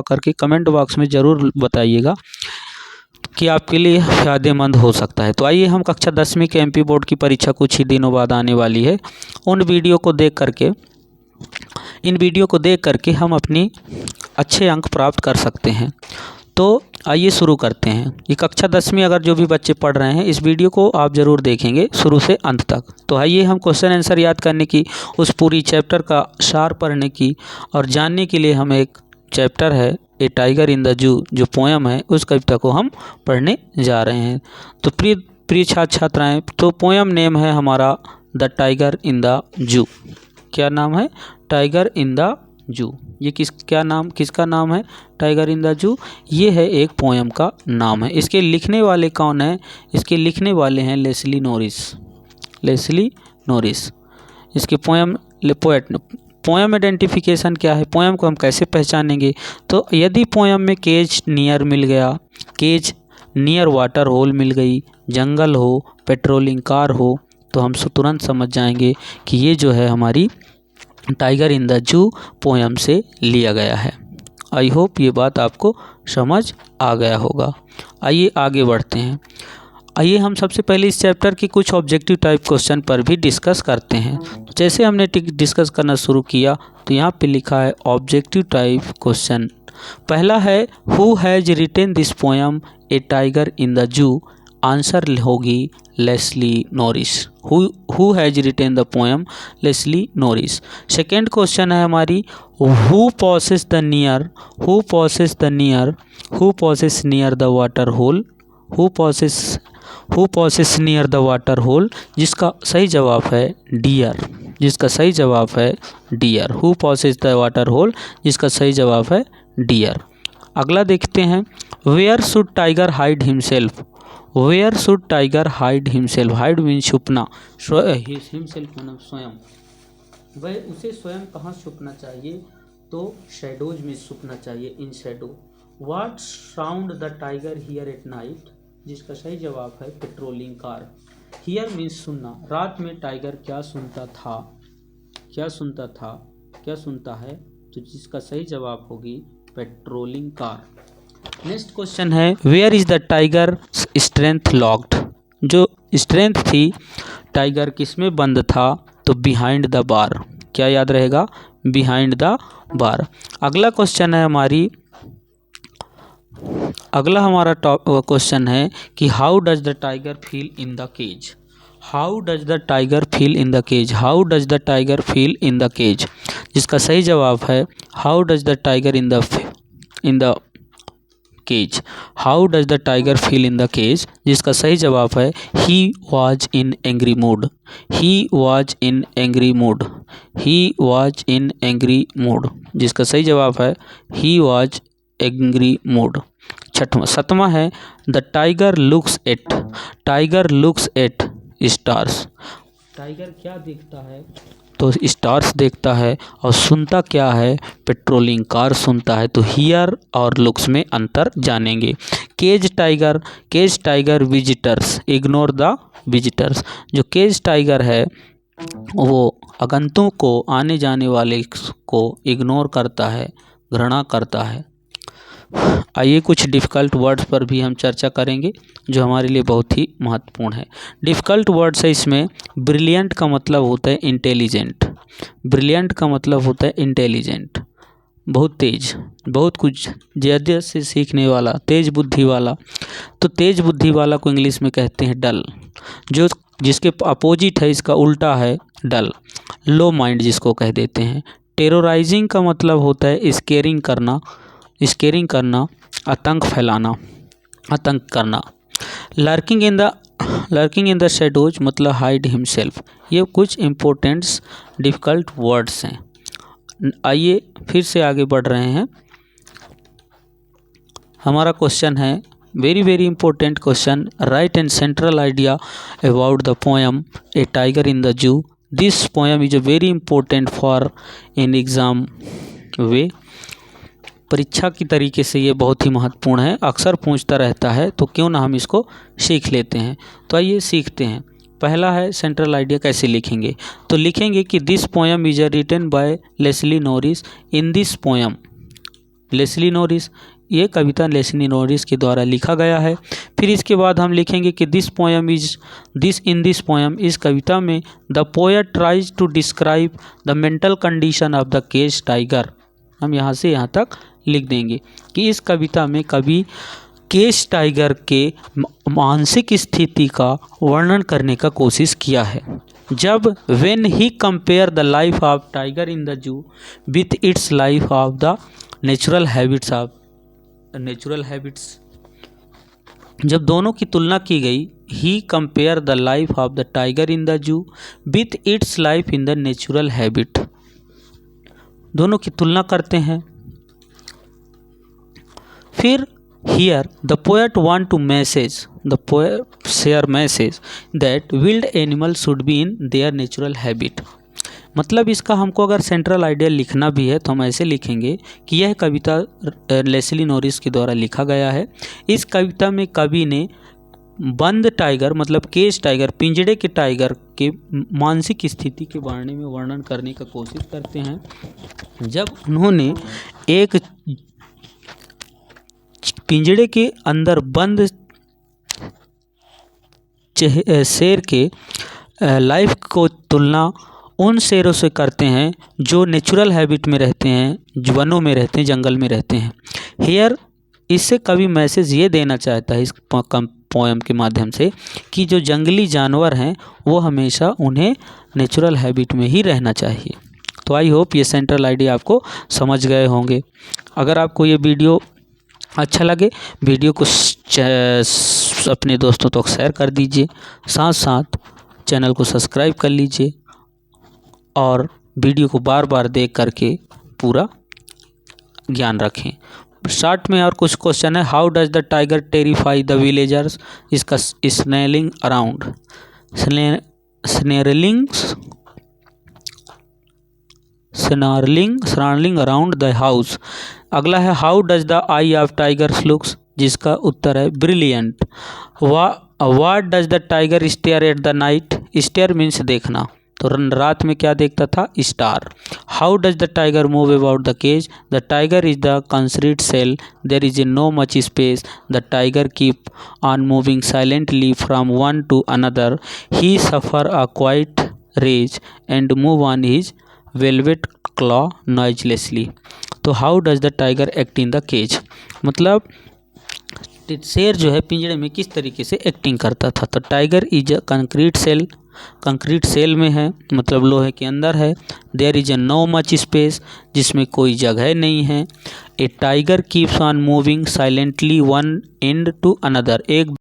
करके comment box में ज़रूर बताइएगा कि आपके लिए फ़ायदेमंद हो सकता है। तो आइए हम कक्षा 10वीं के एमपी बोर्ड की परीक्षा कुछ ही दिनों बाद आने वाली है, इन वीडियो को देख करके हम अपनी अच्छे अंक प्राप्त कर सकते हैं। तो आइए शुरू करते हैं। ये कक्षा 10वीं अगर जो भी बच्चे पढ़ रहे हैं इस वीडियो को आप ज़रूर देखेंगे शुरू से अंत तक। तो आइए हम क्वेश्चन आंसर याद करने की, उस पूरी चैप्टर का सार पढ़ने की और जानने के लिए हम एक चैप्टर है ए टाइगर इन द जू जो पोयम है उस कविता को हम पढ़ने जा रहे हैं। तो प्रिय छात्र छात्राएँ, तो पोयम नेम है हमारा द टाइगर इन द जू। क्या नाम है? टाइगर इन द जू। ये किसका नाम है? टाइगर इन द जू। ये है एक पोयम का नाम है। इसके लिखने वाले कौन है? इसके लिखने वाले हैं लेस्ली नॉरिस। इसके पोयम आइडेंटिफिकेशन क्या है? पोयम को हम कैसे पहचानेंगे? तो यदि पोयम में केज नियर मिल गया, केज नियर वाटर होल मिल गई, जंगल हो, पेट्रोलिंग कार हो, तो हम तुरंत समझ जाएंगे कि ये जो है हमारी टाइगर इन द जू पोयम से लिया गया है। आई होप ये बात आपको समझ आ गया होगा। आइए आगे बढ़ते हैं। आइए हम सबसे पहले इस चैप्टर के कुछ ऑब्जेक्टिव टाइप क्वेश्चन पर भी डिस्कस करते हैं। जैसे हमने डिस्कस करना शुरू किया तो यहाँ पे लिखा है ऑब्जेक्टिव टाइप क्वेश्चन। पहला है who has written this poem a tiger in the zoo. Answer होगी Leslie Norris. Who has written the poem? Leslie Norris. Second question है हमारी who pauses near the water hole. Who pauses near the water hole, जिसका सही जवाब है deer. Who pauses the water hole, जिसका सही जवाब है डियर। अगला देखते हैं where should tiger hide himself. Hide mean छुपना, हिमसेल्फ मतलब स्वयं। वह उसे स्वयं कहाँ छुपना चाहिए? तो शैडोज में छुपना चाहिए, in shadow. What sound the tiger hear at night, जिसका सही जवाब है पेट्रोलिंग कार। हियर मीन्स सुनना। रात में टाइगर क्या सुनता है? तो जिसका सही जवाब होगी पेट्रोलिंग कार। नेक्स्ट क्वेश्चन है where is the tiger strength locked. जो स्ट्रेंथ थी टाइगर किसमें बंद था? तो बिहाइंड द बार। क्या याद रहेगा? Behind the bar. अगला हमारा क्वेश्चन है कि how does the tiger feel in the cage. जिसका सही जवाब है how does the tiger in the cage. जिसका सही जवाब है he was in angry mood. जिसका सही जवाब है ही वॉज एंग्री मूड। सातवां है the tiger looks at stars. Tiger क्या देखता है? तो स्टार्स देखता है। और सुनता क्या है? पेट्रोलिंग कार सुनता है। तो हियर और लुक्स में अंतर जानेंगे। Cage tiger visitors ignore the visitors. जो केज टाइगर है वो आगंतुक को, आने जाने वाले को इग्नोर करता है, घृणा करता है। आइए कुछ डिफ़िकल्ट वर्ड्स पर भी हम चर्चा करेंगे जो हमारे लिए बहुत ही महत्वपूर्ण है। डिफ़िकल्ट वर्ड्स है इसमें ब्रिलियंट का मतलब होता है इंटेलिजेंट। बहुत तेज, बहुत कुछ ज़्यादा से सीखने वाला, तेज बुद्धि वाला। तो तेज बुद्धि वाला को इंग्लिश में कहते हैं डल। जो जिसके अपोजिट है इसका उल्टा है डल। लो माइंड जिसको कह देते हैं। टेरोराइजिंग का मतलब होता है स्केरिंग करना, आतंक फैलाना, आतंक करना। लर्किंग इन द शैडोज मतलब हाइड हिमसेल्फ। ये कुछ इम्पोर्टेंट्स डिफ़िकल्ट वर्ड्स हैं। आइए फिर से आगे बढ़ रहे हैं। हमारा क्वेश्चन है very important question. Write and central idea about the poem a tiger in the zoo. This poem is very important for in exam way. परीक्षा की तरीके से ये बहुत ही महत्वपूर्ण है, अक्सर पूछता रहता है, तो क्यों ना हम इसको सीख लेते हैं। तो आइए सीखते हैं। पहला है सेंट्रल आइडिया कैसे लिखेंगे। तो लिखेंगे कि this poem is written by Leslie Norris. In this poem Leslie Norris. ये कविता लेस्ली नॉरिस के द्वारा लिखा गया है। फिर इसके बाद हम लिखेंगे कि दिस पोएम इस कविता में the poet tries to describe the mental condition of the cage tiger. हम यहाँ से यहाँ तक लिख देंगे कि इस कविता में कवि केज टाइगर के मानसिक स्थिति का वर्णन करने का कोशिश किया है। जब when he compare the life of tiger in the zoo with its life of the natural habits, जब दोनों की तुलना की गई, he compare the life of the tiger in the zoo with its life in the natural habit, दोनों की तुलना करते हैं। फिर here the poet want to share message that wild animals should be in their natural habitat। मतलब इसका हमको अगर सेंट्रल आइडिया लिखना भी है तो हम ऐसे लिखेंगे कि यह कविता लेस्ली नॉरिस के द्वारा लिखा गया है। इस कविता में कवि ने बंद टाइगर मतलब केज टाइगर, पिंजड़े के टाइगर के मानसिक स्थिति के बारे में वर्णन करने का कोशिश करते हैं। जब उन्होंने एक पिंजड़े के अंदर बंद शेर के लाइफ को तुलना उन शेरों से करते हैं जो नेचुरल हैबिट में रहते हैं, वनों में रहते हैं, जंगल में रहते हैं। हियर इससे कवि मैसेज ये देना चाहता है इस पोएम के माध्यम से कि जो जंगली जानवर हैं वो हमेशा उन्हें नेचुरल हैबिट में ही रहना चाहिए। तो आई होप ये सेंट्रल आइडिया आपको समझ गए होंगे। अगर आपको ये वीडियो अच्छा लगे, वीडियो को अपने दोस्तों तक शेयर कर दीजिए, साथ साथ चैनल को सब्सक्राइब कर लीजिए और वीडियो को बार बार देख करके पूरा ज्ञान रखें। स्टार्ट में और कुछ क्वेश्चन है। How does the tiger terrify the villagers? इसका स्नेरलिंग अराउंड द हाउस। अगला है how does the eye of tigers looks? जिसका उत्तर है brilliant. What does the tiger stare at the night? Stare means देखना, तो रात में क्या देखता था? Star. How does the tiger move about the cage? The tiger is the concrete cell, there is no much space, the tiger keep on moving silently from one to another, he suffer a quite rage and move on his velvet claw noiselessly. तो how does the tiger act in the cage? मतलब शेर जो है पिंजड़े में किस तरीके से एक्टिंग करता था। तो tiger is a concrete cell में है, मतलब लोहे के अंदर है। There is a no much space, जिसमें कोई जगह नहीं है। A tiger keeps on moving silently one and to another, एक